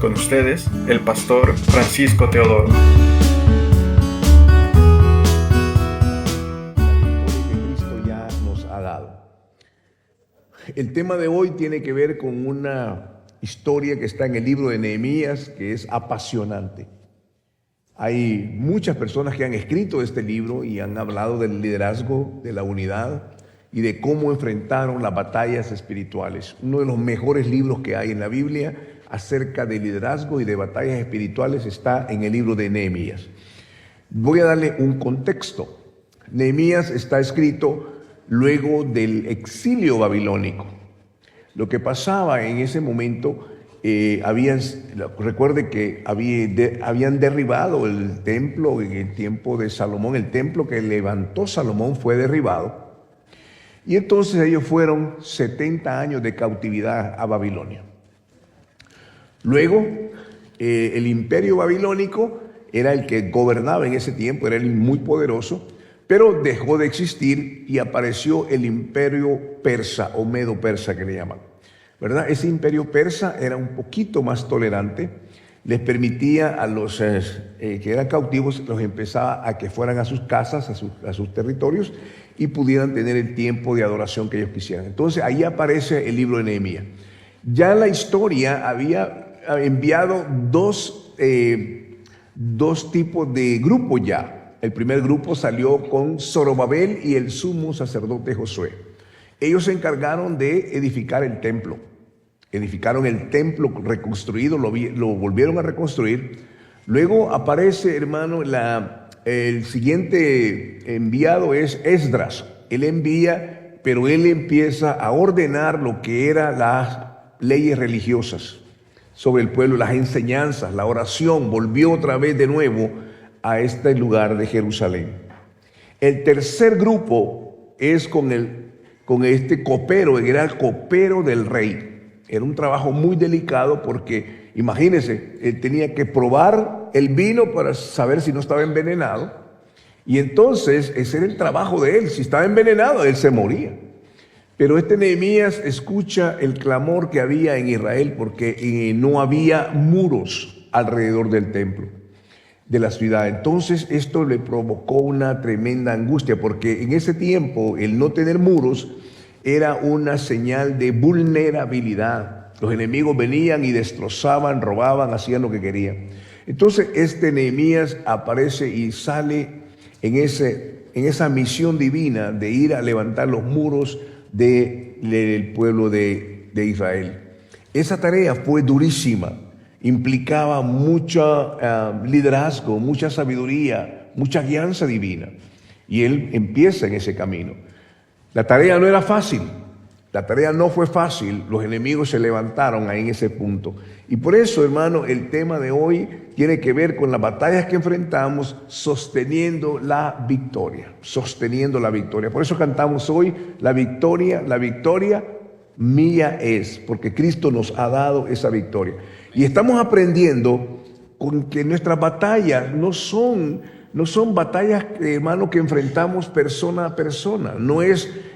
Con ustedes, el pastor Francisco Teodoro. Que Cristo ya nos ha dado. El tema de hoy tiene que ver con una historia que está en el libro de Nehemías, que es apasionante. Hay muchas personas que han escrito este libro y han hablado del liderazgo, de la unidad y de cómo enfrentaron las batallas espirituales. Uno de los mejores libros que hay en la Biblia acerca de liderazgo y de batallas espirituales está en el libro de Nehemías. Voy a darle un contexto. Nehemías está escrito luego del exilio babilónico. Lo que pasaba en ese momento, recuerde que habían derribado el templo en el tiempo de Salomón. El templo que levantó Salomón fue derribado. Y entonces ellos fueron 70 años de cautividad a Babilonia. Luego, el imperio babilónico era el que gobernaba en ese tiempo, era el muy poderoso, pero dejó de existir y apareció el imperio persa o medo-persa que le llaman, ¿verdad? Ese imperio persa era un poquito más tolerante, les permitía a los que eran cautivos, los empezaba a que fueran a sus casas, a sus territorios y pudieran tener el tiempo de adoración que ellos quisieran. Entonces ahí aparece el libro de Nehemías. Ya la historia había enviado dos tipos de grupos ya. El primer grupo salió con Zorobabel y el sumo sacerdote Josué. Ellos se encargaron de edificar el templo. Edificaron el templo reconstruido, lo volvieron a reconstruir. Luego aparece, hermano, el siguiente enviado es Esdras. Él envía, pero él empieza a ordenar lo que eran las leyes religiosas sobre el pueblo, las enseñanzas, la oración. Volvió otra vez de nuevo a este lugar de Jerusalén. El tercer grupo es con este copero, era el copero del rey. Era un trabajo muy delicado porque, imagínense, él tenía que probar el vino para saber si no estaba envenenado. Y entonces ese era el trabajo de él. Si estaba envenenado, él se moría. Pero este Nehemías escucha el clamor que había en Israel porque no había muros alrededor del templo, de la ciudad. Entonces esto le provocó una tremenda angustia porque en ese tiempo el no tener muros era una señal de vulnerabilidad. Los enemigos venían y destrozaban, robaban, hacían lo que querían. Entonces este Nehemías aparece y sale en esa misión divina de ir a levantar los muros del pueblo de Israel. Esa tarea fue durísima, implicaba mucho liderazgo, mucha sabiduría, mucha guianza divina. Y él empieza en ese camino. La tarea no era fácil, la tarea no fue fácil, los enemigos se levantaron ahí en ese punto. Y por eso, hermano, el tema de hoy tiene que ver con las batallas que enfrentamos sosteniendo la victoria, sosteniendo la victoria. Por eso cantamos hoy, la victoria mía es, porque Cristo nos ha dado esa victoria. Y estamos aprendiendo con que nuestras batallas no son batallas, hermano, que enfrentamos persona a persona.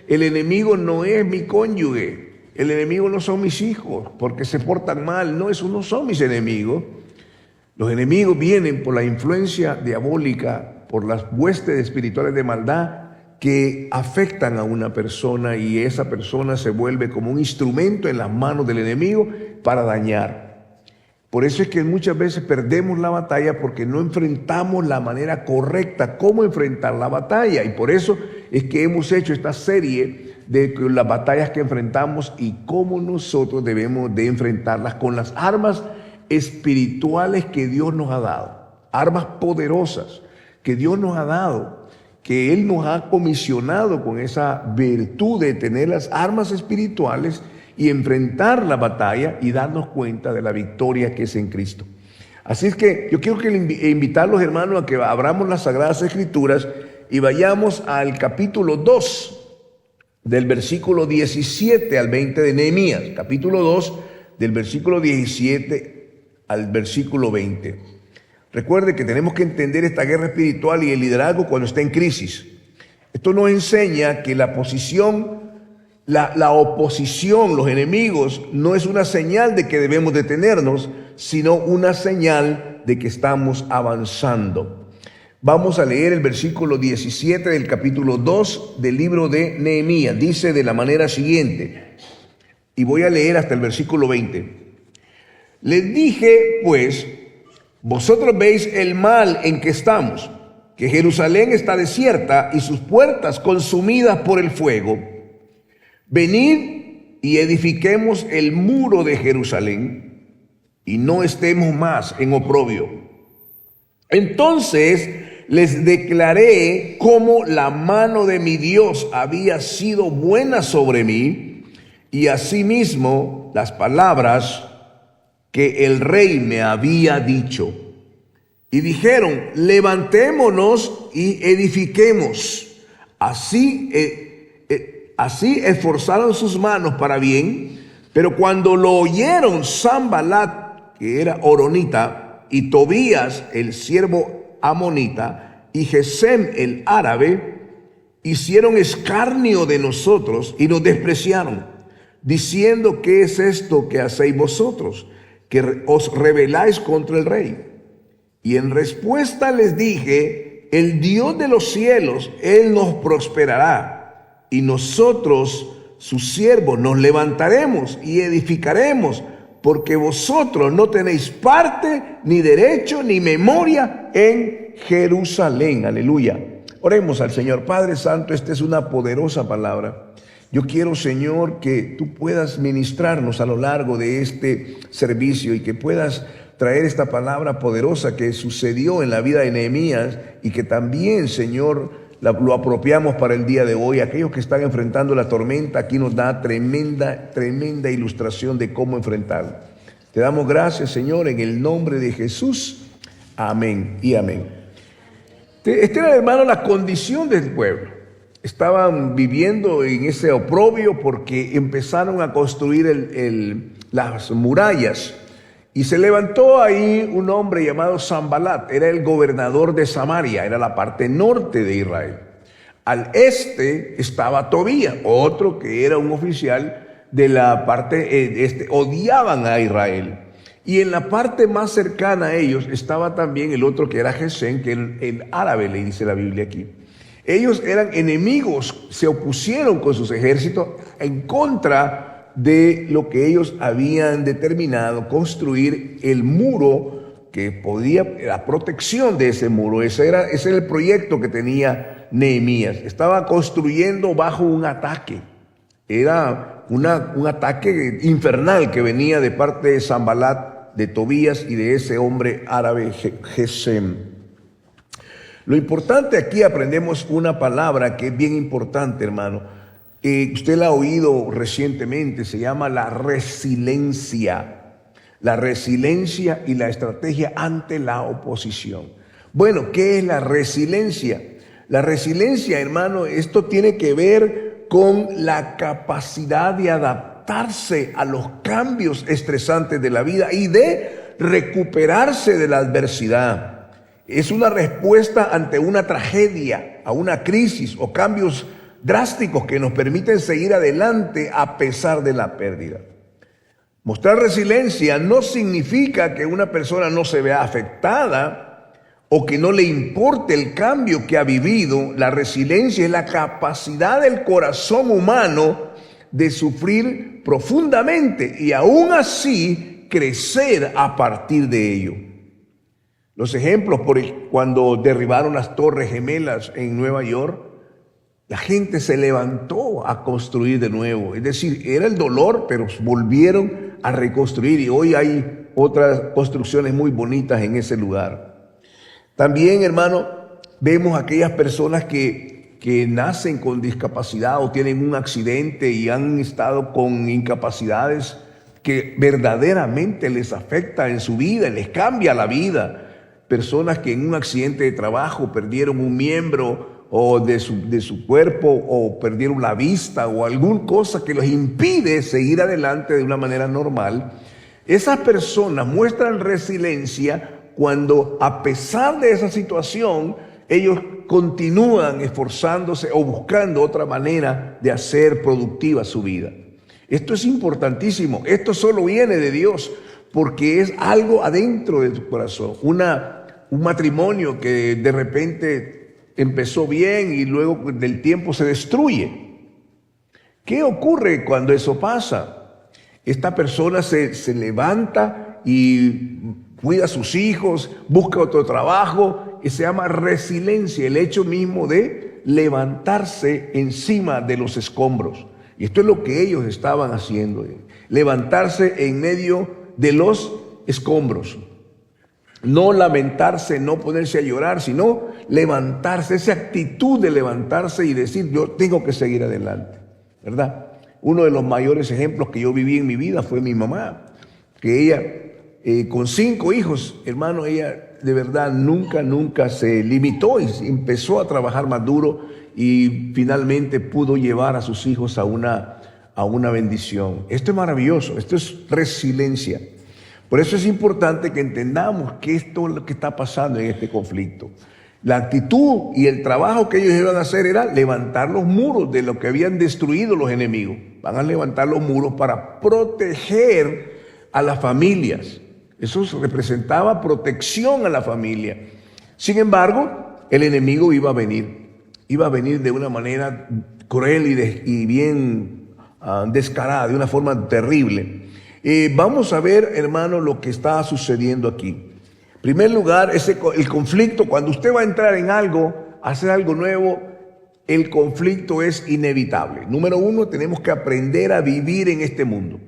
El enemigo no es mi cónyuge, el enemigo no son mis hijos porque se portan mal. No, esos no son mis enemigos. Los enemigos vienen por la influencia diabólica, por las huestes espirituales de maldad que afectan a una persona y esa persona se vuelve como un instrumento en las manos del enemigo para dañar. Por eso es que muchas veces perdemos la batalla porque no enfrentamos la manera correcta, cómo enfrentar la batalla. Y por eso es que hemos hecho esta serie de las batallas que enfrentamos y cómo nosotros debemos de enfrentarlas con las armas espirituales que Dios nos ha dado. Armas poderosas que Dios nos ha dado, que Él nos ha comisionado con esa virtud de tener las armas espirituales y enfrentar la batalla y darnos cuenta de la victoria que es en Cristo. Así es que yo quiero invitarlos, hermanos, a que abramos las Sagradas Escrituras y vayamos al capítulo 2, del versículo 17 al 20 de Nehemías. Capítulo 2, del versículo 17 al versículo 20. Recuerde que tenemos que entender esta guerra espiritual y el liderazgo cuando está en crisis. Esto nos enseña que la posición La oposición, los enemigos, no es una señal de que debemos detenernos, sino una señal de que estamos avanzando. Vamos a leer el versículo 17 del capítulo 2 del libro de Nehemías. Dice de la manera siguiente, y voy a leer hasta el versículo 20. Les dije, pues, vosotros veis el mal en que estamos, que Jerusalén está desierta y sus puertas consumidas por el fuego. Venid y edifiquemos el muro de Jerusalén y no estemos más en oprobio. Entonces les declaré cómo la mano de mi Dios había sido buena sobre mí y asimismo las palabras que el rey me había dicho. Y dijeron, levantémonos y edifiquemos. Así esforzaron sus manos para bien, pero cuando lo oyeron Sanbalat, que era horonita, y Tobías, el siervo amonita, y Gesem, el árabe, hicieron escarnio de nosotros y nos despreciaron, diciendo, ¿qué es esto que hacéis vosotros, que os rebeláis contra el rey? Y en respuesta les dije, el Dios de los cielos, Él nos prosperará, y nosotros, sus siervos, nos levantaremos y edificaremos, porque vosotros no tenéis parte, ni derecho, ni memoria en Jerusalén. Aleluya. Oremos al Señor. Padre Santo, esta es una poderosa palabra. Yo quiero, Señor, que tú puedas ministrarnos a lo largo de este servicio y que puedas traer esta palabra poderosa que sucedió en la vida de Nehemías y que también, Señor, lo apropiamos para el día de hoy. Aquellos que están enfrentando la tormenta, aquí nos da tremenda ilustración de cómo enfrentarla. Te damos gracias, Señor, en el nombre de Jesús. Amén y amén. Esta era, hermano, la condición del pueblo. Estaban viviendo en ese oprobio porque empezaron a construir las murallas. Y se levantó ahí un hombre llamado Sanbalat, era el gobernador de Samaria, era la parte norte de Israel. Al este estaba Tobías, otro que era un oficial de la parte este, odiaban a Israel. Y en la parte más cercana a ellos estaba también el otro que era Gesem, que el árabe, le dice la Biblia aquí. Ellos eran enemigos, se opusieron con sus ejércitos en contra de lo que ellos habían determinado, construir el muro que podía, la protección de ese muro. Ese era el proyecto que tenía Nehemías. Estaba construyendo bajo un ataque. Era un ataque infernal que venía de parte de Sanbalat, de Tobías y de ese hombre árabe Gesem. Lo importante aquí, aprendemos una palabra que es bien importante, hermano. Usted la ha oído recientemente, se llama la resiliencia. La resiliencia y la estrategia ante la oposición. Bueno, ¿qué es la resiliencia? La resiliencia, hermano, esto tiene que ver con la capacidad de adaptarse a los cambios estresantes de la vida y de recuperarse de la adversidad. Es una respuesta ante una tragedia, a una crisis o cambios drásticos que nos permiten seguir adelante a pesar de la pérdida. Mostrar resiliencia no significa que una persona no se vea afectada o que no le importe el cambio que ha vivido. La resiliencia es la capacidad del corazón humano de sufrir profundamente y aún así crecer a partir de ello. Los ejemplos, cuando derribaron las Torres Gemelas en Nueva York, la gente se levantó a construir de nuevo. Es decir, era el dolor, pero volvieron a reconstruir y hoy hay otras construcciones muy bonitas en ese lugar. También, hermano, vemos aquellas personas que nacen con discapacidad o tienen un accidente y han estado con incapacidades que verdaderamente les afecta en su vida, les cambia la vida. Personas que en un accidente de trabajo perdieron un miembro o de su cuerpo o perdieron la vista o alguna cosa que los impide seguir adelante de una manera normal. Esas personas muestran resiliencia cuando, a pesar de esa situación, ellos continúan esforzándose o buscando otra manera de hacer productiva su vida. Esto es importantísimo. Esto solo viene de Dios porque es algo adentro de tu corazón. Un matrimonio que de repente empezó bien y luego del tiempo se destruye. ¿Qué ocurre cuando eso pasa? Esta persona se levanta y cuida a sus hijos, busca otro trabajo, y se llama resiliencia, el hecho mismo de levantarse encima de los escombros. Y esto es lo que ellos estaban haciendo, levantarse en medio de los escombros. No lamentarse, no ponerse a llorar, sino levantarse, esa actitud de levantarse y decir, yo tengo que seguir adelante, ¿verdad? Uno de los mayores ejemplos que yo viví en mi vida fue mi mamá, que ella, con 5 hijos, hermano, ella de verdad nunca se limitó y empezó a trabajar más duro y finalmente pudo llevar a sus hijos a una bendición. Esto es maravilloso, esto es resiliencia. Por eso es importante que entendamos que esto es lo que está pasando en este conflicto. La actitud y el trabajo que ellos iban a hacer era levantar los muros de lo que habían destruido los enemigos. Van a levantar los muros para proteger a las familias. Eso representaba protección a la familia. Sin embargo, el enemigo iba a venir. Iba a venir de una manera cruel y bien descarada, de una forma terrible. Vamos a ver, hermano, lo que está sucediendo aquí. En primer lugar, el conflicto, cuando usted va a entrar en algo, hacer algo nuevo, el conflicto es inevitable. Número 1, tenemos que aprender a vivir en este mundo.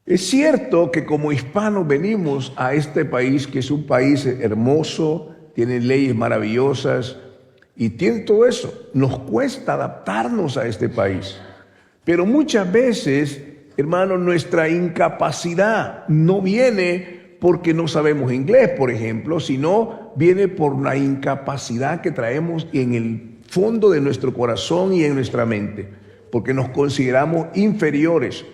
Es cierto que como hispanos venimos a este país, que es un país hermoso, tiene leyes maravillosas y tiene todo eso. Nos cuesta adaptarnos a este país. Pero muchas veces, hermano, nuestra incapacidad no viene porque no sabemos inglés, por ejemplo, sino viene por la incapacidad que traemos en el fondo de nuestro corazón y en nuestra mente, porque nos consideramos inferiores.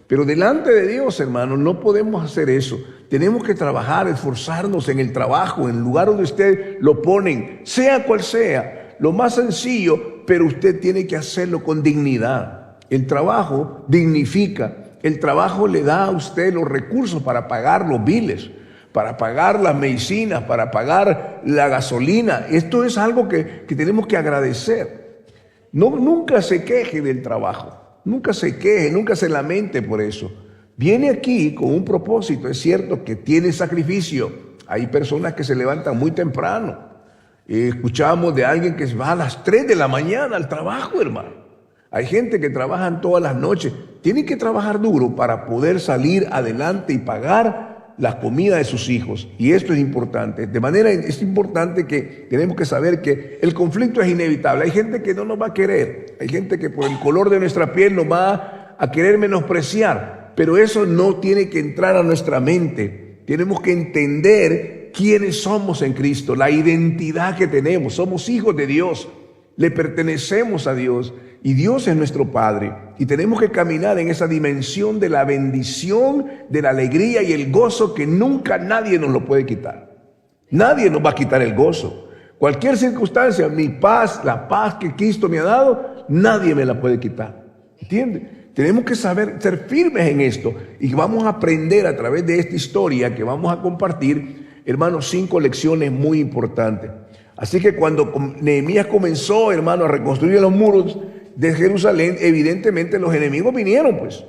Pero delante de Dios, hermano, no podemos hacer eso. Tenemos que trabajar, esforzarnos en el trabajo, en el lugar donde usted lo ponen, sea cual sea, lo más sencillo, pero usted tiene que hacerlo con dignidad. El trabajo dignifica. El trabajo le da a usted los recursos para pagar los biles, para pagar las medicinas, para pagar la gasolina. Esto es algo que tenemos que agradecer. Nunca se queje del trabajo. Nunca se queje, nunca se lamente por eso. Viene aquí con un propósito. Es cierto que tiene sacrificio. Hay personas que se levantan muy temprano. Escuchamos de alguien que va a las 3 de la mañana al trabajo, hermano. Hay gente que trabaja todas las noches. Tienen que trabajar duro para poder salir adelante y pagar la comida de sus hijos. Y esto es importante. De manera, es importante que tenemos que saber que el conflicto es inevitable. Hay gente que no nos va a querer. Hay gente que por el color de nuestra piel nos va a querer menospreciar. Pero eso no tiene que entrar a nuestra mente. Tenemos que entender quiénes somos en Cristo, la identidad que tenemos. Somos hijos de Dios. Le pertenecemos a Dios. Y Dios es nuestro Padre y tenemos que caminar en esa dimensión de la bendición, de la alegría y el gozo que nunca nadie nos lo puede quitar. Nadie nos va a quitar el gozo. Cualquier circunstancia, mi paz, la paz que Cristo me ha dado, nadie me la puede quitar. ¿Entiende? Tenemos que saber ser firmes en esto y vamos a aprender a través de esta historia que vamos a compartir, hermanos, 5 lecciones muy importantes. Así que cuando Nehemías comenzó, hermano, a reconstruir los muros de Jerusalén, evidentemente los enemigos vinieron, pues.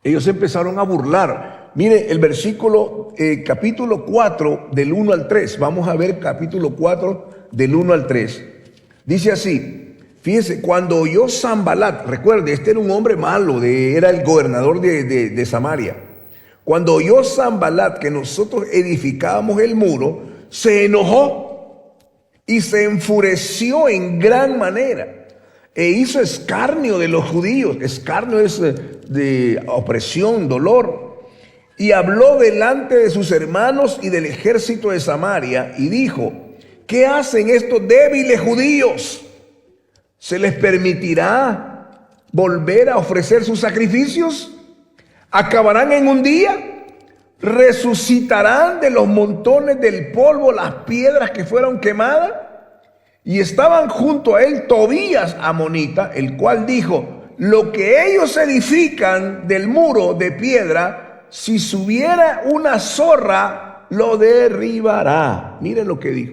Ellos empezaron a burlar. Mire el versículo, capítulo 4, del 1 al 3. Vamos a ver capítulo 4, del 1 al 3. Dice así, fíjese, cuando oyó Sanbalat, recuerde, este era un hombre malo, era el gobernador de Samaria. Cuando oyó Sanbalat que nosotros edificábamos el muro, se enojó y se enfureció en gran manera. E hizo escarnio de los judíos. Escarnio es de opresión, dolor. Y habló delante de sus hermanos y del ejército de Samaria y dijo, ¿qué hacen estos débiles judíos? ¿Se les permitirá volver a ofrecer sus sacrificios? ¿Acabarán en un día? ¿Resucitarán de los montones del polvo las piedras que fueron quemadas? Y estaban junto a él Tobías amonita, el cual dijo: lo que ellos edifican del muro de piedra, si subiera una zorra, lo derribará. Miren lo que dijo.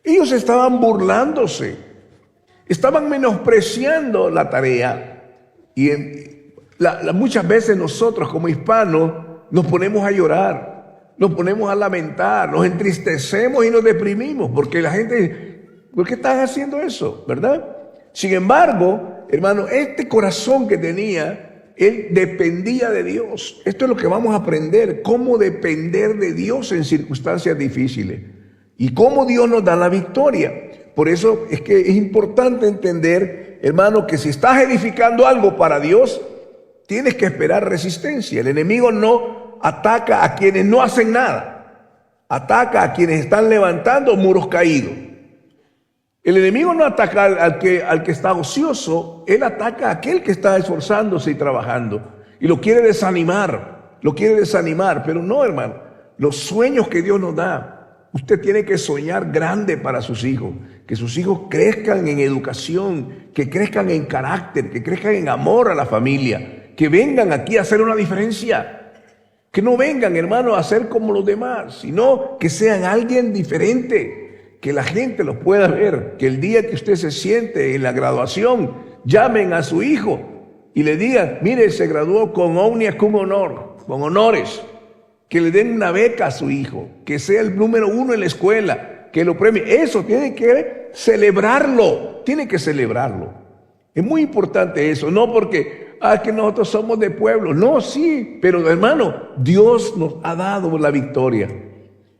Ellos estaban burlándose, estaban menospreciando la tarea. Y muchas veces nosotros como hispanos nos ponemos a llorar, nos ponemos a lamentar, nos entristecemos y nos deprimimos porque la gente, ¿por qué están haciendo eso? ¿Verdad? Sin embargo, hermano, este corazón que tenía, él dependía de Dios. Esto es lo que vamos a aprender, cómo depender de Dios en circunstancias difíciles y cómo Dios nos da la victoria. Por eso es que es importante entender, hermano, que si estás edificando algo para Dios, tienes que esperar resistencia. El enemigo no ataca a quienes no hacen nada, ataca a quienes están levantando muros caídos. El enemigo no ataca al que está ocioso, él ataca a aquel que está esforzándose y trabajando y lo quiere desanimar, pero no, hermano, los sueños que Dios nos da, usted tiene que soñar grande para sus hijos, que sus hijos crezcan en educación, que crezcan en carácter, que crezcan en amor a la familia, que vengan aquí a hacer una diferencia, que no vengan, hermano, a ser como los demás, sino que sean alguien diferente, que la gente los pueda ver, que el día que usted se siente en la graduación, llamen a su hijo y le digan: mire, se graduó con omnia cum honor, con honores. Que le den una beca a su hijo, que sea el número 1 en la escuela, que lo premie. Eso tiene que celebrarlo, Es muy importante eso, no porque que nosotros somos de pueblo. No, sí, pero hermano, Dios nos ha dado la victoria.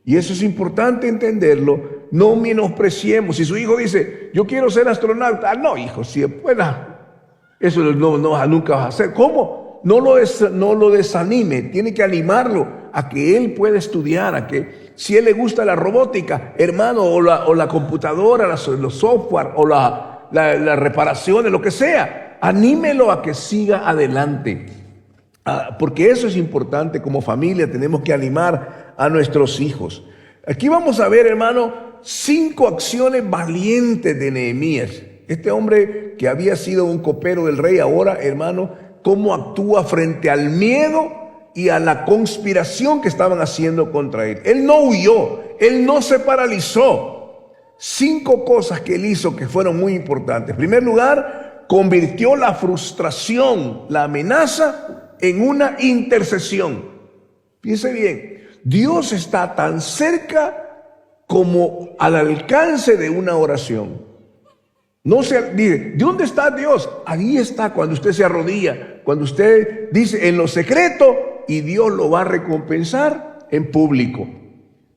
Y eso es importante entenderlo. No menospreciemos. Si su hijo dice: yo quiero ser astronauta. No, hijo, si pueda, eso nunca vas a hacer. ¿Cómo? No lo desanime, tiene que animarlo a que él pueda estudiar, a que si él le gusta la robótica, hermano, o la computadora, los software, o las reparaciones, lo que sea, anímelo a que siga adelante. Porque eso es importante. Como familia tenemos que animar a nuestros hijos. Aquí vamos a ver, hermano, 5 acciones valientes de Nehemías. Este hombre que había sido un copero del rey, ahora, hermano, cómo actúa frente al miedo y a la conspiración que estaban haciendo contra él. Él no huyó, él no se paralizó. 5 cosas que él hizo que fueron muy importantes. En primer lugar, convirtió la frustración, la amenaza, en una intercesión. Piense bien, Dios está tan cerca como al alcance de una oración. No se dice: ¿de dónde está Dios? Ahí está cuando usted se arrodilla, cuando usted dice en lo secreto, y Dios lo va a recompensar en público.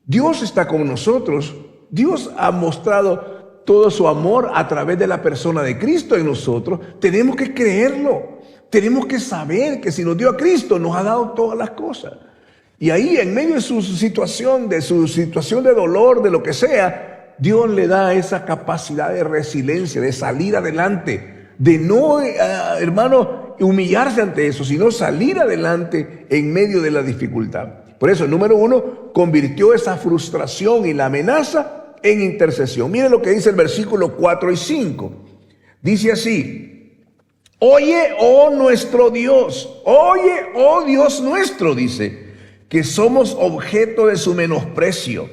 Dios está con nosotros. Dios ha mostrado todo su amor a través de la persona de Cristo en nosotros. Tenemos que creerlo. Tenemos que saber que si nos dio a Cristo, nos ha dado todas las cosas. Y ahí, en medio de su situación de dolor, de lo que sea, Dios le da esa capacidad de resiliencia, de salir adelante, de no, hermano, humillarse ante eso, sino salir adelante en medio de la dificultad. Por eso, número 1, convirtió esa frustración y la amenaza en intercesión. Miren lo que dice el versículo 4 y 5. Dice así: oye, oh nuestro Dios, oye, oh Dios nuestro, dice, que somos objeto de su menosprecio,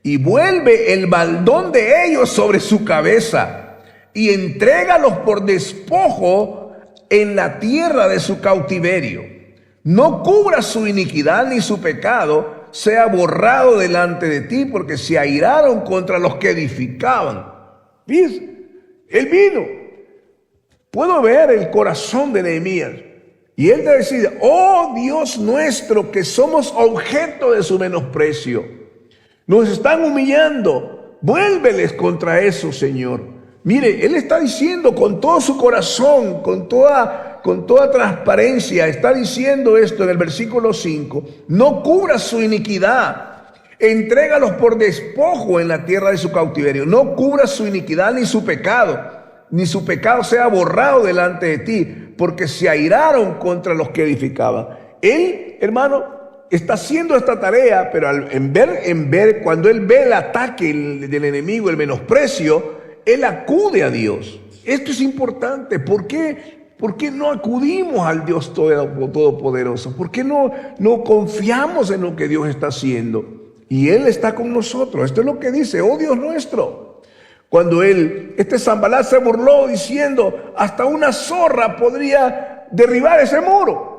y vuelve el baldón de ellos sobre su cabeza, y entrégalos por despojo en la tierra de su cautiverio. No cubra su iniquidad ni su pecado sea borrado delante de ti, porque se airaron contra los que edificaban. ¿Ves? Él vino. Puedo ver el corazón de Nehemías. Y él decide: oh Dios nuestro, que somos objeto de su menosprecio. Nos están humillando. Vuélveles contra eso, Señor. Mire, él está diciendo con todo su corazón, con toda transparencia, está diciendo esto en el versículo 5: no cubra su iniquidad, entrégalos por despojo en la tierra de su cautiverio. No cubra su iniquidad ni su pecado sea borrado delante de ti, porque se airaron contra los que edificaban. Él, hermano, está haciendo esta tarea, pero cuando él ve el ataque del enemigo, el menosprecio, él acude a Dios. Esto es importante. ¿Por qué? ¿Por qué no acudimos al Dios Todopoderoso? ¿Por qué no confiamos en lo que Dios está haciendo? Y Él está con nosotros. Esto es lo que dice, oh Dios nuestro. Cuando Sanbalat se burló diciendo, hasta una zorra podría derribar ese muro.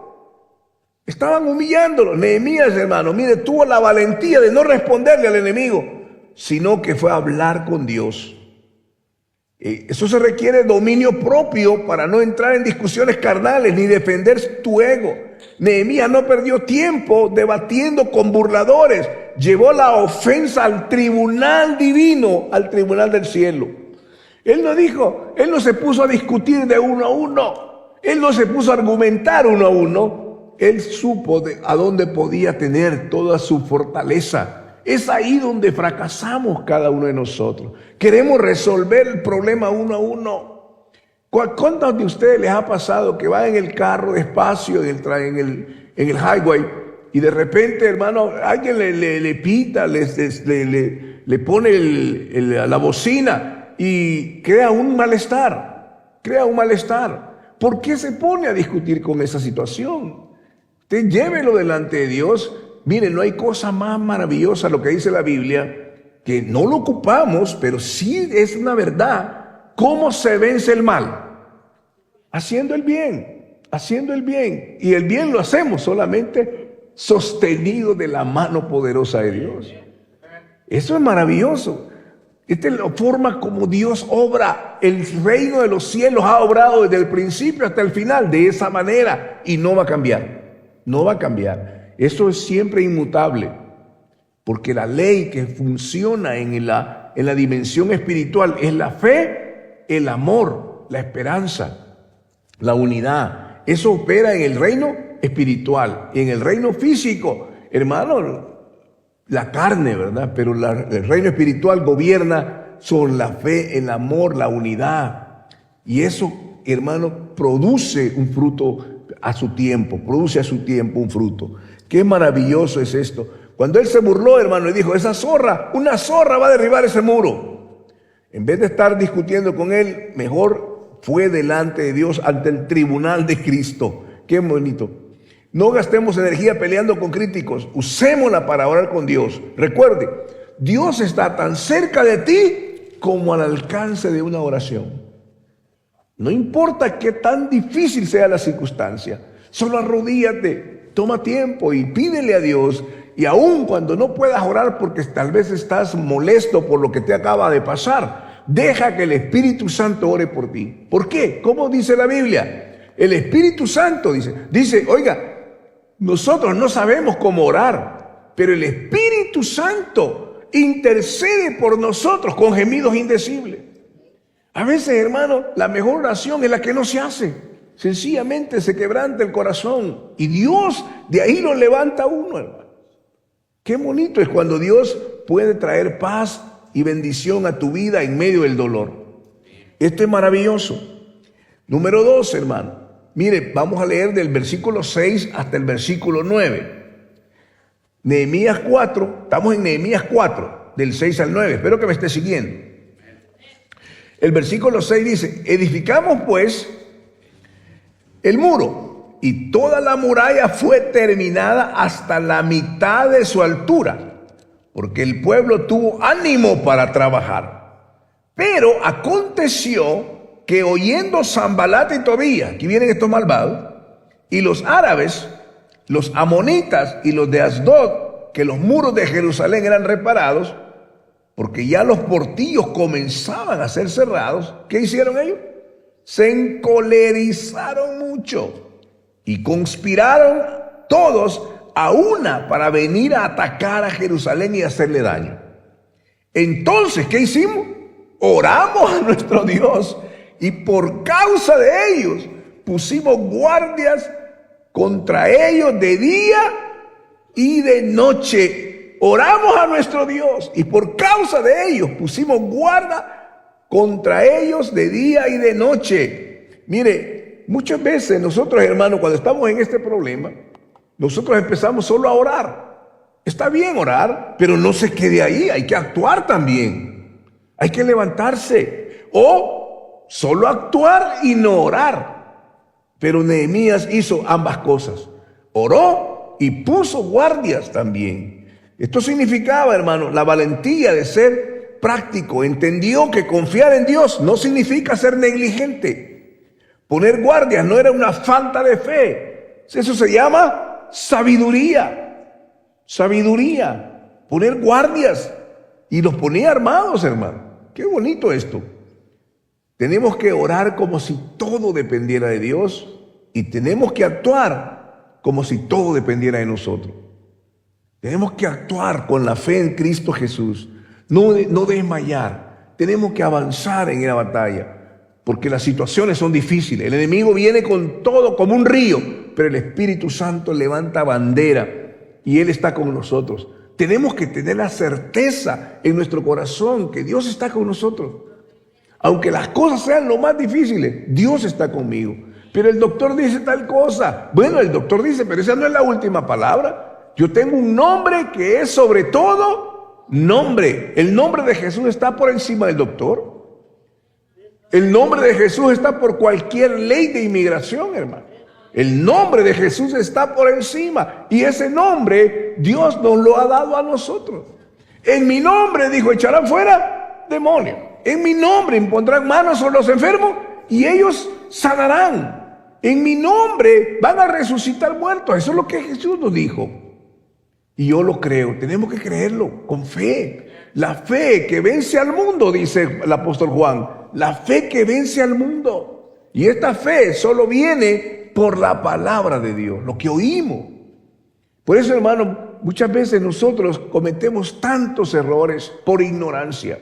Estaban humillándolo. Nehemías, hermano, mire, tuvo la valentía de no responderle al enemigo, sino que fue a hablar con Dios. Eso se requiere dominio propio para no entrar en discusiones carnales ni defender tu ego. Nehemías no perdió tiempo debatiendo con burladores. Llevó la ofensa al tribunal divino, al tribunal del cielo. Él no se puso a discutir de uno a uno. Él no se puso a argumentar uno a uno. Él supo a dónde podía tener toda su fortaleza. Es ahí donde fracasamos cada uno de nosotros. Queremos resolver el problema uno a uno. ¿Cuántos de ustedes les ha pasado que van en el carro despacio, en el highway, y de repente, hermano, alguien le pita, le pone la bocina y crea un malestar? ¿Por qué se pone a discutir con esa situación? Usted llévelo delante de Dios. Mire, no hay cosa más maravillosa lo que dice la Biblia, que no lo ocupamos, pero sí es una verdad. ¿Cómo se vence el mal? Haciendo el bien. Y el bien lo hacemos solamente sostenido de la mano poderosa de Dios. Eso es maravilloso. Esta es la forma como Dios obra. El reino de los cielos ha obrado desde el principio hasta el final de esa manera y no va a cambiar. Eso es siempre inmutable, porque la ley que funciona en la dimensión espiritual es la fe, el amor, la esperanza, la unidad. Eso opera en el reino espiritual. Y en el reino físico, hermano, la carne, ¿verdad? Pero el reino espiritual gobierna sobre la fe, el amor, la unidad. Y eso, hermano, produce un fruto a su tiempo, un fruto. Qué maravilloso es esto. Cuando él se burló, hermano, y dijo, una zorra va a derribar ese muro. En vez de estar discutiendo con él, mejor fue delante de Dios, ante el tribunal de Cristo. Qué bonito. No gastemos energía peleando con críticos, usémosla para orar con Dios. Recuerde, Dios está tan cerca de ti como al alcance de una oración. No importa qué tan difícil sea la circunstancia, solo arrodíllate. Toma tiempo y pídele a Dios, y aun cuando no puedas orar porque tal vez estás molesto por lo que te acaba de pasar, deja que el Espíritu Santo ore por ti. ¿Por qué? ¿Cómo dice la Biblia? El Espíritu Santo dice, oiga, nosotros no sabemos cómo orar, pero el Espíritu Santo intercede por nosotros con gemidos indecibles. A veces, hermano, la mejor oración es la que no se hace. Sencillamente se quebranta el corazón y Dios de ahí lo levanta a uno, hermano. Qué bonito es cuando Dios puede traer paz y bendición a tu vida en medio del dolor. Esto es maravilloso. Número 2, hermano. Mire, vamos a leer del versículo 6 hasta el versículo 9. Nehemías 4, estamos en Nehemías 4, del 6 al 9. Espero que me esté siguiendo. El versículo 6 dice, edificamos pues el muro, y toda la muralla fue terminada hasta la mitad de su altura, porque el pueblo tuvo ánimo para trabajar. Pero aconteció que oyendo Sanbalat y Tobías, aquí vienen estos malvados, y los árabes, los amonitas y los de Asdod, que los muros de Jerusalén eran reparados, porque ya los portillos comenzaban a ser cerrados, ¿qué hicieron ellos? Se encolerizaron mucho y conspiraron todos a una para venir a atacar a Jerusalén y hacerle daño. Entonces, ¿qué hicimos? Oramos a nuestro Dios y por causa de ellos pusimos guardias contra ellos de día y de noche. Oramos a nuestro Dios y por causa de ellos pusimos guarda contra ellos de día y de noche. Mire, muchas veces nosotros, hermanos, cuando estamos en este problema, nosotros empezamos solo a orar. Está bien orar, pero no se quede ahí, hay que actuar también. Hay que levantarse. o solo actuar y no orar. Pero Nehemías hizo ambas cosas. Oró y puso guardias también. Esto significaba, hermano, la valentía de ser práctico. Entendió que confiar en Dios no significa ser negligente. Poner guardias no era una falta de fe. Eso se llama sabiduría. Sabiduría. Poner guardias. Y los ponía armados, hermano. Qué bonito esto. Tenemos que orar como si todo dependiera de Dios y tenemos que actuar como si todo dependiera de nosotros. Tenemos que actuar con la fe en Cristo Jesús, no desmayar. Tenemos que avanzar en la batalla porque las situaciones son difíciles. El enemigo viene con todo como un río, pero el Espíritu Santo levanta bandera y Él está con nosotros. Tenemos que tener la certeza en nuestro corazón que Dios está con nosotros. Aunque las cosas sean lo más difíciles, Dios está conmigo. Pero el doctor dice tal cosa. Bueno, el doctor dice, pero esa no es la última palabra. Yo tengo un nombre que es sobre todo nombre. El nombre de Jesús está por encima del doctor. El nombre de Jesús está por cualquier ley de inmigración, hermano. El nombre de Jesús está por encima. Y ese nombre Dios nos lo ha dado a nosotros. En mi nombre, dijo, echarán fuera demonios. En mi nombre impondrán manos sobre los enfermos y ellos sanarán. En mi nombre van a resucitar muertos. Eso es lo que Jesús nos dijo. Y yo lo creo. Tenemos que creerlo con fe. La fe que vence al mundo, dice el apóstol Juan. La fe que vence al mundo. Y esta fe solo viene por la palabra de Dios, lo que oímos. Por eso, hermano, muchas veces nosotros cometemos tantos errores por ignorancia.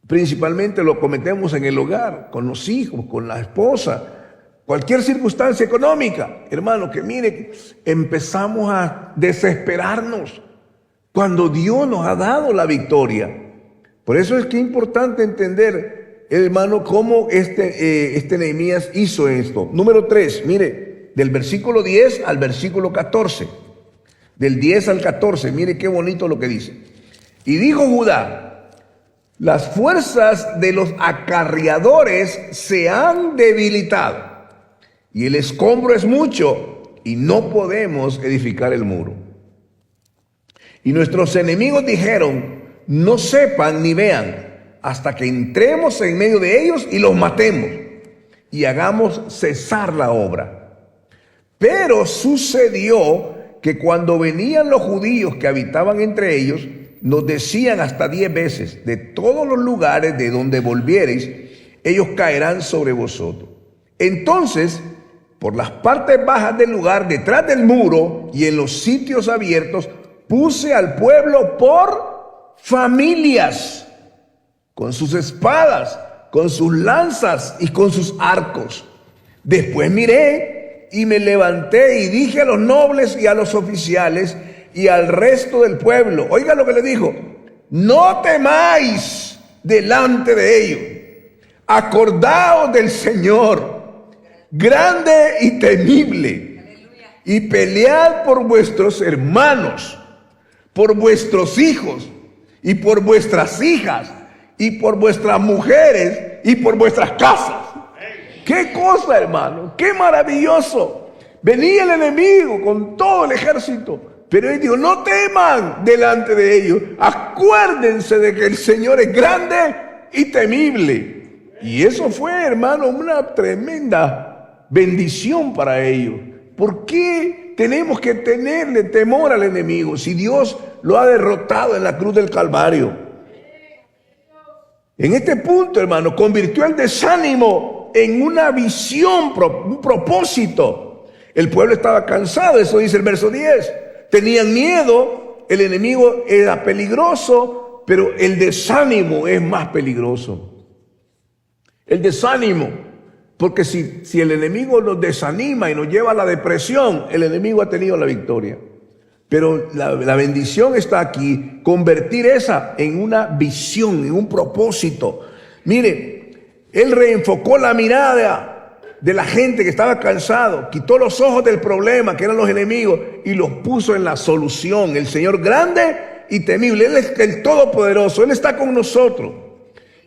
Principalmente lo cometemos en el hogar, con los hijos, con la esposa, cualquier circunstancia económica. Hermano, que mire, empezamos a desesperarnos cuando Dios nos ha dado la victoria. Por eso es que es importante entender, hermano, cómo este Nehemías hizo esto. Número 3, mire, del versículo 10 al versículo 14. Del 10 al 14, mire qué bonito lo que dice. Y dijo Judá: las fuerzas de los acarreadores se han debilitado, y el escombro es mucho, y no podemos edificar el muro. Y nuestros enemigos dijeron: no sepan ni vean, hasta que entremos en medio de ellos y los matemos, y hagamos cesar la obra. Pero sucedió que cuando venían los judíos que habitaban entre ellos, nos decían hasta 10 veces: de todos los lugares de donde volviereis, ellos caerán sobre vosotros. Entonces, por las partes bajas del lugar, detrás del muro y en los sitios abiertos, puse al pueblo por familias, con sus espadas, con sus lanzas y con sus arcos. Después miré y me levanté y dije a los nobles y a los oficiales y al resto del pueblo, oiga lo que le dijo: no temáis delante de ellos, acordaos del Señor, grande y temible, y pelead por vuestros hermanos, por vuestros hijos, y por vuestras hijas, y por vuestras mujeres, y por vuestras casas. ¡Qué cosa, hermano! ¡Qué maravilloso! Venía el enemigo con todo el ejército, pero él dijo: no teman delante de ellos, acuérdense de que el Señor es grande y temible. Y eso fue, hermano, una tremenda bendición para ellos. ¿Por qué tenemos que tenerle temor al enemigo si Dios lo ha derrotado en la cruz del Calvario? En este punto, hermano, convirtió el desánimo en una visión, un propósito. El pueblo estaba cansado, eso dice el verso 10. Tenían miedo, el enemigo era peligroso, pero el desánimo es más peligroso. El desánimo, porque si el enemigo nos desanima y nos lleva a la depresión, el enemigo ha tenido la victoria. Pero la bendición está aquí, convertir esa en una visión, en un propósito. Mire, él reenfocó la mirada de la gente que estaba cansado, quitó los ojos del problema, que eran los enemigos, y los puso en la solución. El Señor grande y temible, Él es el Todopoderoso, Él está con nosotros.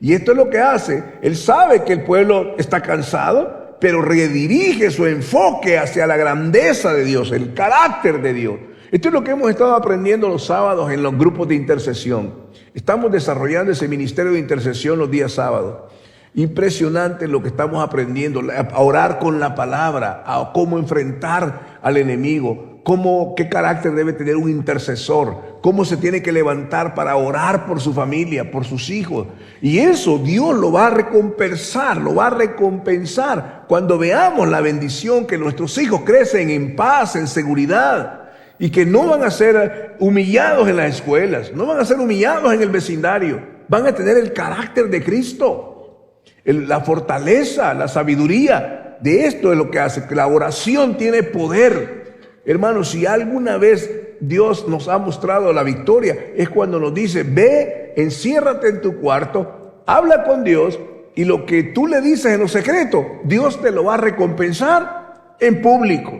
Y esto es lo que hace. Él sabe que el pueblo está cansado, pero redirige su enfoque hacia la grandeza de Dios, el carácter de Dios. Esto es lo que hemos estado aprendiendo los sábados en los grupos de intercesión. Estamos desarrollando ese ministerio de intercesión los días sábados. Impresionante lo que estamos aprendiendo, a orar con la palabra, a cómo enfrentar al enemigo, qué carácter debe tener un intercesor, cómo se tiene que levantar para orar por su familia, por sus hijos. Y eso Dios lo va a recompensar, cuando veamos la bendición que nuestros hijos crecen en paz, en seguridad, y que no van a ser humillados en las escuelas, no van a ser humillados en el vecindario, van a tener el carácter de Cristo. La fortaleza, la sabiduría de esto es lo que hace que la oración tiene poder. Hermanos, si alguna vez Dios nos ha mostrado la victoria, es cuando nos dice: ve, enciérrate en tu cuarto, habla con Dios, y lo que tú le dices en lo secreto, Dios te lo va a recompensar en público.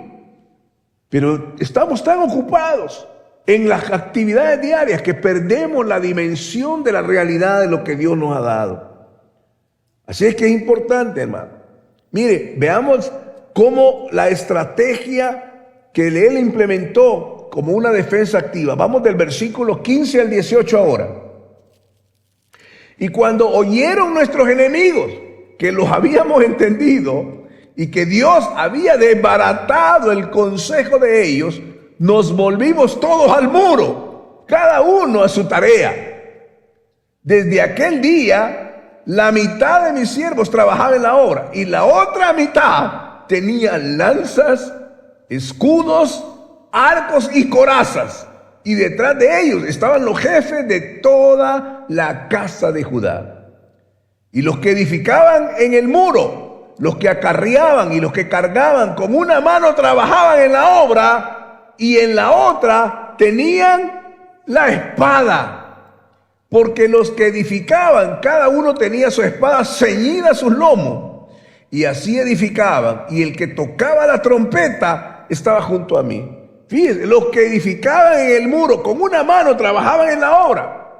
Pero estamos tan ocupados en las actividades diarias que perdemos la dimensión de la realidad de lo que Dios nos ha dado. Así es que es importante, hermano. Mire, veamos cómo la estrategia que Él implementó como una defensa activa. Vamos del versículo 15 al 18 ahora. Y cuando oyeron nuestros enemigos que los habíamos entendido y que Dios había desbaratado el consejo de ellos, nos volvimos todos al muro, cada uno a su tarea. Desde aquel día, la mitad de mis siervos trabajaba en la obra y la otra mitad tenía lanzas, escudos, arcos y corazas. Y detrás de ellos estaban los jefes de toda la casa de Judá. Y los que edificaban en el muro, los que acarreaban y los que cargaban, con una mano trabajaban en la obra y en la otra tenían la espada. Porque los que edificaban, cada uno tenía su espada ceñida a sus lomos, y así edificaban, y el que tocaba la trompeta estaba junto a mí. Fíjense, los que edificaban en el muro, con una mano trabajaban en la obra,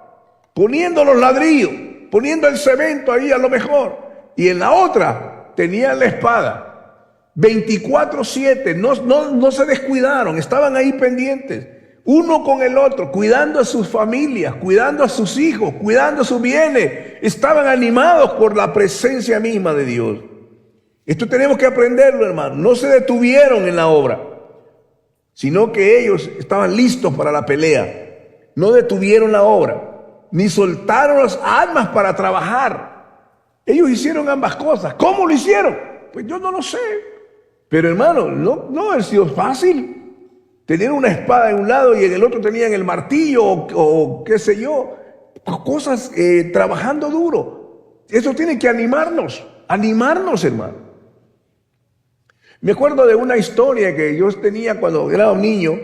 poniendo los ladrillos, poniendo el cemento ahí a lo mejor, y en la otra tenían la espada. 24/7, no se descuidaron, estaban ahí pendientes. Uno con el otro, cuidando a sus familias, cuidando a sus hijos, cuidando sus bienes. Estaban animados por la presencia misma de Dios. Esto tenemos que aprenderlo, hermano. No se detuvieron en la obra, sino que ellos estaban listos para la pelea. No detuvieron la obra, ni soltaron las armas para trabajar. Ellos hicieron ambas cosas. ¿Cómo lo hicieron? Pues yo no lo sé. Pero hermano, no ha sido fácil. Tenían una espada en un lado y en el otro tenían el martillo o qué sé yo. Cosas trabajando duro. Eso tiene que animarnos, hermano. Me acuerdo de una historia que yo tenía cuando era un niño,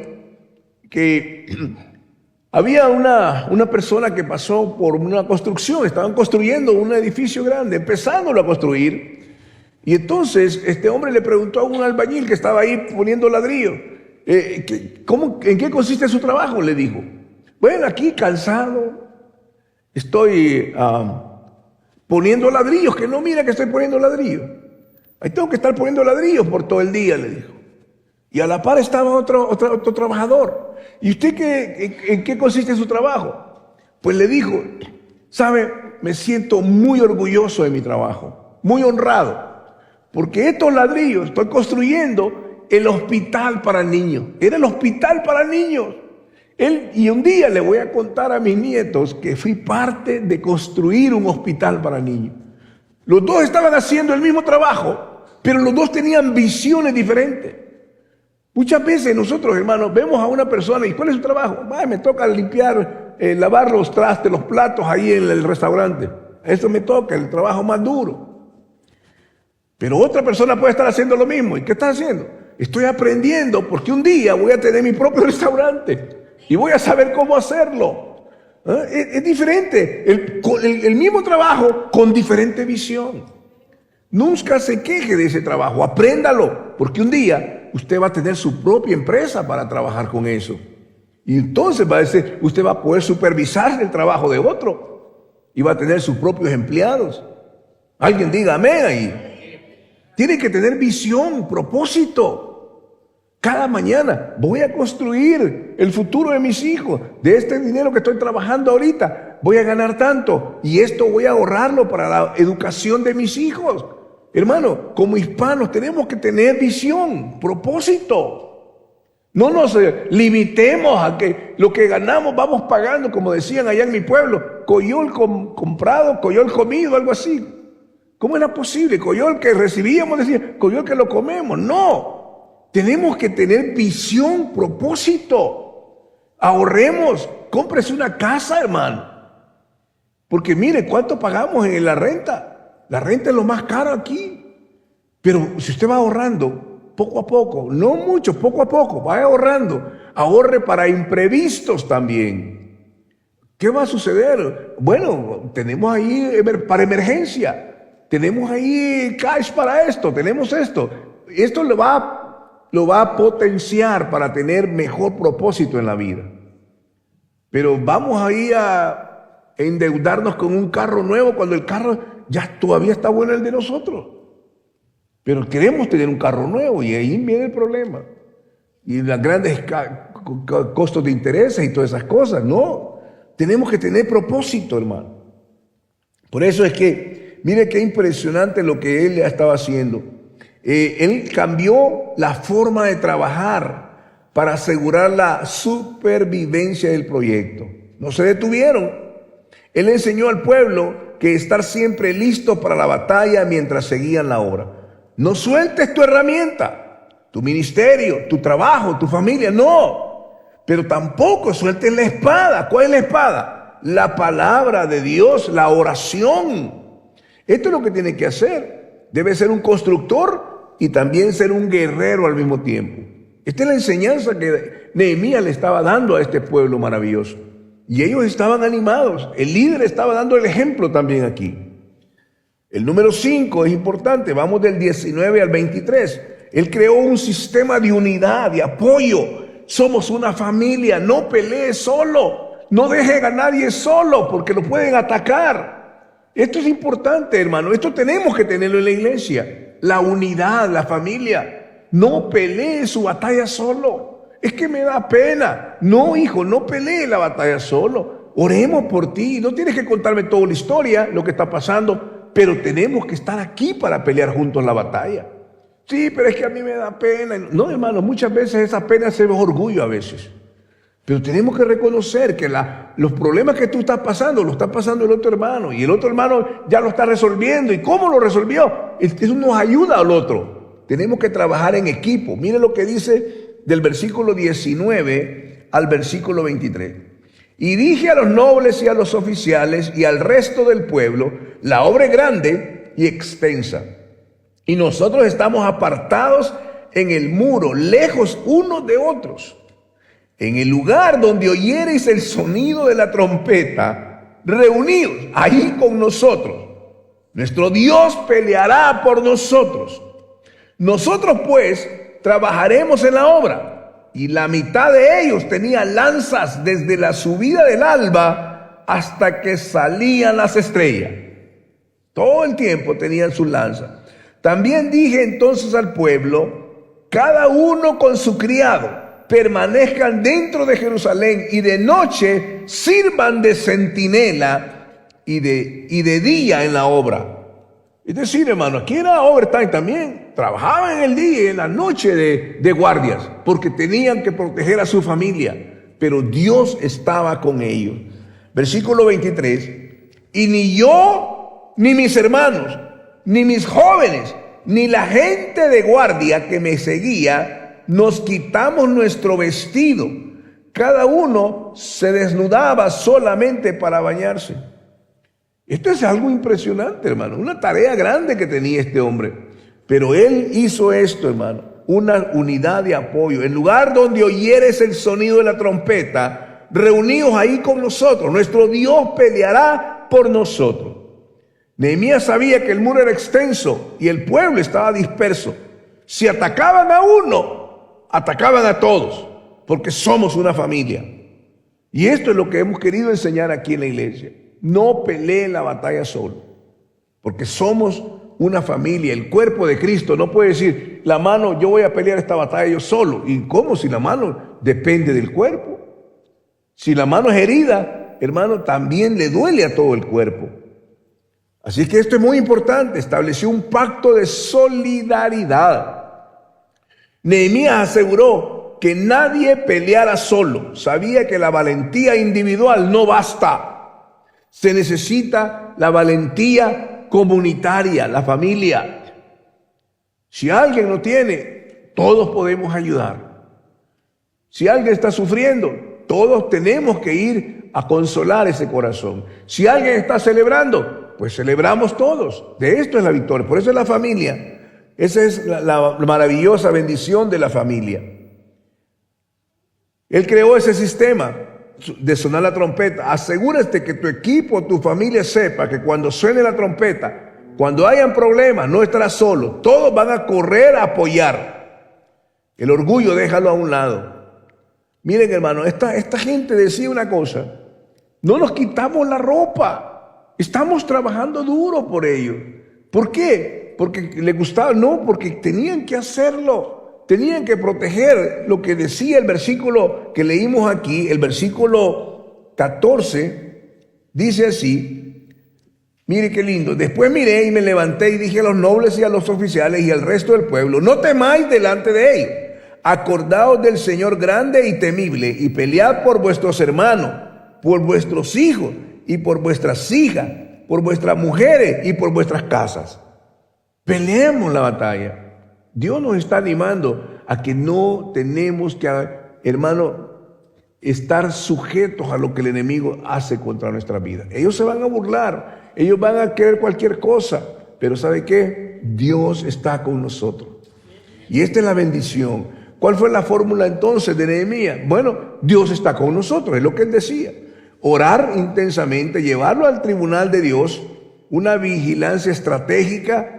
que había una persona que pasó por una construcción. Estaban construyendo un edificio grande, empezándolo a construir. Y entonces este hombre le preguntó a un albañil que estaba ahí poniendo ladrillo: ¿en qué consiste su trabajo? Le dijo. Bueno, aquí cansado, estoy poniendo ladrillos, que no mira que estoy poniendo ladrillos. Ahí tengo que estar poniendo ladrillos por todo el día, le dijo. Y a la par estaba otro trabajador. ¿Y usted en qué consiste su trabajo? Pues le dijo: sabe, me siento muy orgulloso de mi trabajo, muy honrado, porque estos ladrillos estoy construyendo el hospital para niños. Era el hospital para niños. Y un día le voy a contar a mis nietos que fui parte de construir un hospital para niños. Los dos estaban haciendo el mismo trabajo, pero los dos tenían visiones diferentes. Muchas veces nosotros, hermanos, vemos a una persona y ¿cuál es su trabajo? Me toca limpiar, lavar los trastes, los platos ahí en el restaurante. Eso me toca, el trabajo más duro. Pero otra persona puede estar haciendo lo mismo. ¿Y qué está haciendo? Estoy aprendiendo porque un día voy a tener mi propio restaurante y voy a saber cómo hacerlo. Es diferente, el mismo trabajo con diferente visión. Nunca se queje de ese trabajo, apréndalo, porque un día usted va a tener su propia empresa para trabajar con eso. Y entonces usted va a poder supervisar el trabajo de otro. iba a tener sus propios empleados. Alguien diga amén ahí. Tiene que tener visión, propósito. Cada mañana voy a construir el futuro de mis hijos. De este dinero que estoy trabajando ahorita, voy a ganar tanto. Y esto voy a ahorrarlo para la educación de mis hijos. Hermano, como hispanos tenemos que tener visión, propósito. No nos limitemos a que lo que ganamos vamos pagando, como decían allá en mi pueblo, coyol comprado, coyol comido, algo así. ¿Cómo era posible? Coyol que recibíamos, decía, coyol que lo comemos. No, tenemos que tener visión, propósito. Ahorremos, cómprese una casa, hermano. Porque mire, ¿cuánto pagamos en la renta? La renta es lo más caro aquí. Pero si usted va ahorrando, poco a poco, no mucho, poco a poco, vaya ahorrando. Ahorre para imprevistos también. ¿Qué va a suceder? Bueno, tenemos ahí para emergencia. Tenemos ahí cash para esto, tenemos esto. Esto lo va a potenciar para tener mejor propósito en la vida. Pero vamos ahí a endeudarnos con un carro nuevo cuando el carro ya todavía está bueno el de nosotros. Pero queremos tener un carro nuevo y ahí viene el problema. Y los grandes costos de intereses y todas esas cosas. No, tenemos que tener propósito, hermano. Por eso es que, mire qué impresionante lo que él estaba haciendo. Él cambió la forma de trabajar para asegurar la supervivencia del proyecto. No se detuvieron. Él enseñó al pueblo que estar siempre listo para la batalla mientras seguían la obra. No sueltes tu herramienta, tu ministerio, tu trabajo, tu familia, no. Pero tampoco sueltes la espada. ¿Cuál es la espada? La palabra de Dios, la oración. Esto es lo que tiene que hacer. Debe ser un constructor y también ser un guerrero al mismo tiempo. Esta es la enseñanza que Nehemías le estaba dando a este pueblo maravilloso. Y ellos estaban animados. El líder estaba dando el ejemplo también aquí. El número 5 es importante. Vamos del 19 al 23. Él creó un sistema de unidad, de apoyo. Somos una familia. No pelee solo. No deje a nadie solo porque lo pueden atacar. Esto es importante, hermano. Esto tenemos que tenerlo en la iglesia. La unidad, la familia. No pelee su batalla solo. Es que me da pena. No, hijo, no pelee la batalla solo. Oremos por ti. No tienes que contarme toda la historia, lo que está pasando. Pero tenemos que estar aquí para pelear juntos la batalla. Sí, pero es que a mí me da pena. No, hermano, muchas veces esa pena es orgullo a veces. Pero tenemos que reconocer que los problemas que tú estás pasando, lo está pasando el otro hermano. Y el otro hermano ya lo está resolviendo. ¿Y cómo lo resolvió? Eso nos ayuda al otro. Tenemos que trabajar en equipo. Mire lo que dice del versículo 19 al versículo 23. Y dije a los nobles y a los oficiales y al resto del pueblo, la obra es grande y extensa. Y nosotros estamos apartados en el muro, lejos unos de otros. En el lugar donde oyereis el sonido de la trompeta, reunidos ahí con nosotros. Nuestro Dios peleará por nosotros. Nosotros pues trabajaremos en la obra. Y la mitad de ellos tenía lanzas desde la subida del alba hasta que salían las estrellas. Todo el tiempo tenían sus lanzas. También dije entonces al pueblo, cada uno con su criado, permanezcan dentro de Jerusalén y de noche sirvan de centinela y de día en la obra. Es decir, hermano, aquí era overtime también. Trabajaban en el día y en la noche de guardias, porque tenían que proteger a su familia. Pero Dios estaba con ellos. Versículo 23. Y ni yo, ni mis hermanos, ni mis jóvenes, ni la gente de guardia que me seguía, nos quitamos nuestro vestido. Cada uno se desnudaba solamente para bañarse. Esto es algo impresionante, hermano. Una tarea grande que tenía este hombre. Pero él hizo esto, hermano. Una unidad de apoyo. En lugar donde oyeres el sonido de la trompeta, reunidos ahí con nosotros. Nuestro Dios peleará por nosotros. Nehemías sabía que el muro era extenso y el pueblo estaba disperso. Si atacaban a uno, atacaban a todos, porque somos una familia. Y esto es lo que hemos querido enseñar aquí en la iglesia. no pelee la batalla solo, porque somos una familia. El cuerpo de Cristo no puede decir, la mano, yo voy a pelear esta batalla yo solo. ¿Y cómo? Si la mano depende del cuerpo. Si la mano es herida, hermano, también le duele a todo el cuerpo. Así que esto es muy importante. Estableció un pacto de solidaridad. Nehemías aseguró que nadie peleara solo. Sabía que la valentía individual no basta. Se necesita la valentía comunitaria, la familia. Si alguien no tiene, todos podemos ayudar. Si alguien está sufriendo, todos tenemos que ir a consolar ese corazón. Si alguien está celebrando, pues celebramos todos. De esto es la victoria. Por eso es la familia. Esa es la maravillosa bendición de la familia. Él creó ese sistema de sonar la trompeta. Asegúrate que tu equipo, tu familia sepa que cuando suene la trompeta, cuando hayan problemas, no estarás solo. Todos van a correr a apoyar. El orgullo déjalo a un lado. Miren, hermano, esta gente decía una cosa: no nos quitamos la ropa, estamos trabajando duro por ello. ¿Por qué? Porque les gustaba, no, porque tenían que hacerlo, tenían que proteger lo que decía el versículo que leímos aquí, el versículo 14, dice así, mire qué lindo: después miré y me levanté y dije a los nobles y a los oficiales y al resto del pueblo, no temáis delante de ellos. Acordaos del Señor grande y temible, y pelead por vuestros hermanos, por vuestros hijos y por vuestras hijas, por vuestras mujeres y por vuestras casas. Peleemos la batalla. Dios nos está animando a que no tenemos que, hermano, estar sujetos a lo que el enemigo hace contra nuestra vida. Ellos se van a burlar, ellos van a querer cualquier cosa, pero ¿sabe qué? Dios está con nosotros. Y esta es la bendición. ¿Cuál fue la fórmula entonces de Nehemías? Bueno, Dios está con nosotros, es lo que él decía. Orar intensamente, llevarlo al tribunal de Dios, una vigilancia estratégica,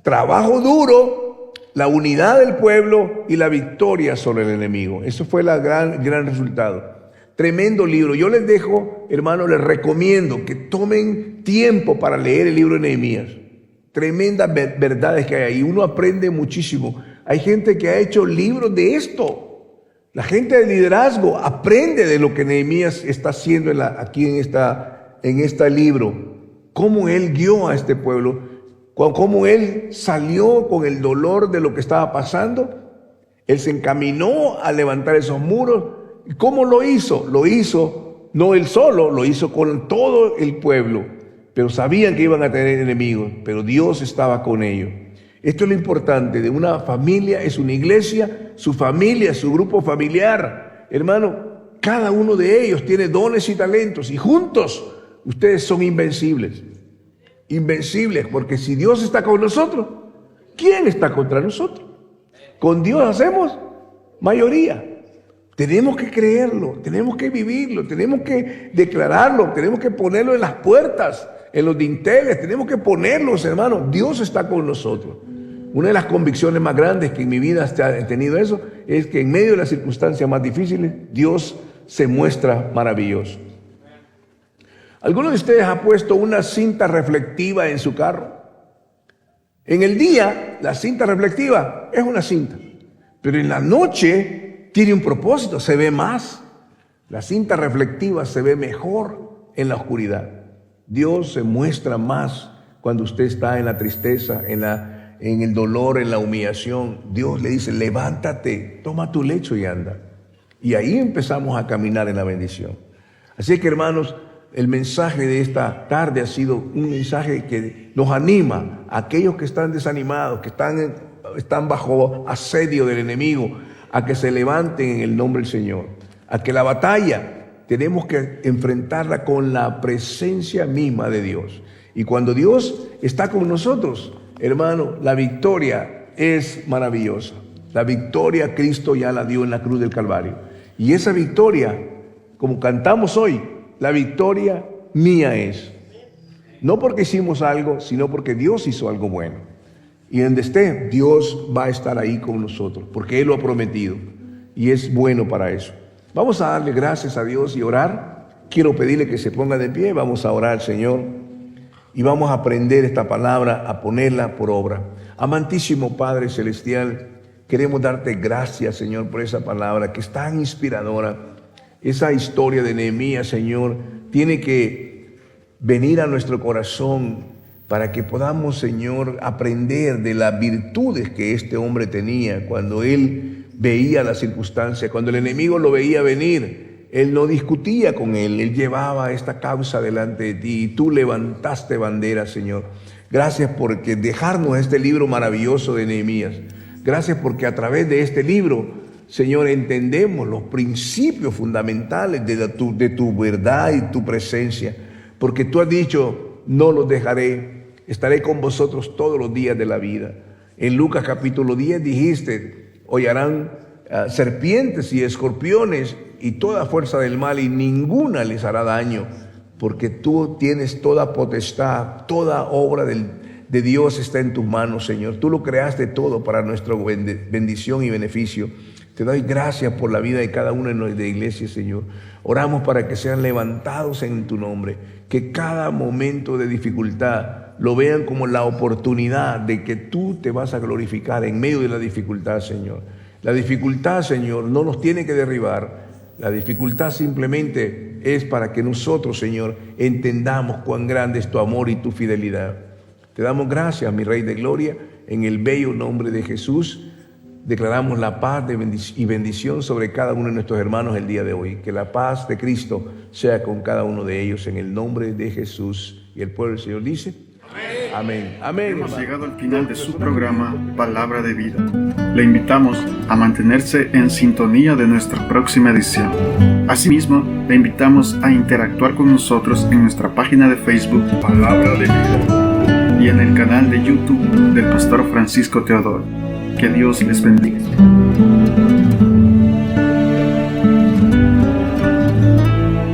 trabajo duro, la unidad del pueblo y la victoria sobre el enemigo. Eso fue el gran resultado. Tremendo libro. Yo les dejo, hermanos, les recomiendo que tomen tiempo para leer el libro de Nehemías. Tremendas verdades que hay ahí. Uno aprende muchísimo. Hay gente que ha hecho libros de esto. La gente de liderazgo aprende de lo que Nehemías está haciendo aquí en este libro. Cómo él guió a este pueblo, cómo él salió con el dolor de lo que estaba pasando. Él se encaminó a levantar esos muros. ¿Y cómo lo hizo? Lo hizo no él solo, lo hizo con todo el pueblo. Pero sabían que iban a tener enemigos, pero Dios estaba con ellos. Esto es lo importante de una familia, es una iglesia, su familia, su grupo familiar. Hermano, cada uno de ellos tiene dones y talentos y juntos ustedes son invencibles. Invencibles, porque si Dios está con nosotros, ¿quién está contra nosotros? Con Dios hacemos mayoría. Tenemos que creerlo, tenemos que vivirlo, tenemos que declararlo, tenemos que ponerlo en las puertas, en los dinteles, tenemos que ponerlos, hermanos. Dios está con nosotros. Una de las convicciones más grandes que en mi vida he tenido eso, es que en medio de las circunstancias más difíciles, Dios se muestra maravilloso. ¿Alguno de ustedes ha puesto una cinta reflectiva en su carro? En el día, la cinta reflectiva es una cinta, pero en la noche tiene un propósito, se ve más. La cinta reflectiva se ve mejor en la oscuridad. Dios se muestra más cuando usted está en la tristeza, en el dolor, en la humillación. Dios le dice: levántate, toma tu lecho y anda. Y ahí empezamos a caminar en la bendición. Así que, hermanos, el mensaje de esta tarde ha sido un mensaje que nos anima a aquellos que están desanimados, que están bajo asedio del enemigo, a que se levanten en el nombre del Señor, a que la batalla tenemos que enfrentarla con la presencia misma de Dios. Y cuando Dios está con nosotros, hermano, la victoria es maravillosa. La victoria Cristo ya la dio en la cruz del Calvario. Y esa victoria, como cantamos hoy, la victoria mía es. No porque hicimos algo, sino porque Dios hizo algo bueno. Y donde esté, Dios va a estar ahí con nosotros, porque Él lo ha prometido. Y es bueno para eso. Vamos a darle gracias a Dios y orar. Quiero pedirle que se ponga de pie, vamos a orar al Señor y vamos a aprender esta palabra, a ponerla por obra. Amantísimo Padre Celestial, queremos darte gracias, Señor, por esa palabra que es tan inspiradora. Esa historia de Nehemías, Señor, tiene que venir a nuestro corazón para que podamos, Señor, aprender de las virtudes que este hombre tenía cuando él veía las circunstancias, cuando el enemigo lo veía venir. Él no discutía con él llevaba esta causa delante de ti y tú levantaste bandera, Señor. Gracias por dejarnos este libro maravilloso de Nehemías. Gracias porque a través de este libro, Señor, entendemos los principios fundamentales de tu verdad y tu presencia. Porque tú has dicho, no los dejaré, estaré con vosotros todos los días de la vida. En Lucas capítulo 10 dijiste, hollarán serpientes y escorpiones y toda fuerza del mal y ninguna les hará daño, porque tú tienes toda potestad, toda obra de Dios está en tus manos, Señor. Tú lo creaste todo para nuestra bendición y beneficio. Te doy gracias por la vida de cada uno de nuestra iglesia, Señor. Oramos para que sean levantados en tu nombre, que cada momento de dificultad lo vean como la oportunidad de que tú te vas a glorificar en medio de la dificultad, Señor. La dificultad, Señor, no nos tiene que derribar. La dificultad simplemente es para que nosotros, Señor, entendamos cuán grande es tu amor y tu fidelidad. Te damos gracias, mi Rey de Gloria, en el bello nombre de Jesús. Declaramos la paz y bendición sobre cada uno de nuestros hermanos el día de hoy. Que la paz de Cristo sea con cada uno de ellos en el nombre de Jesús. Y el pueblo del Señor dice, amén. Amén. Hemos llegado al final de su programa Palabra de Vida. Le invitamos a mantenerse en sintonía de nuestra próxima edición. Asimismo, le invitamos a interactuar con nosotros en nuestra página de Facebook Palabra de Vida y en el canal de YouTube del Pastor Francisco Teodoro. Que Dios les bendiga.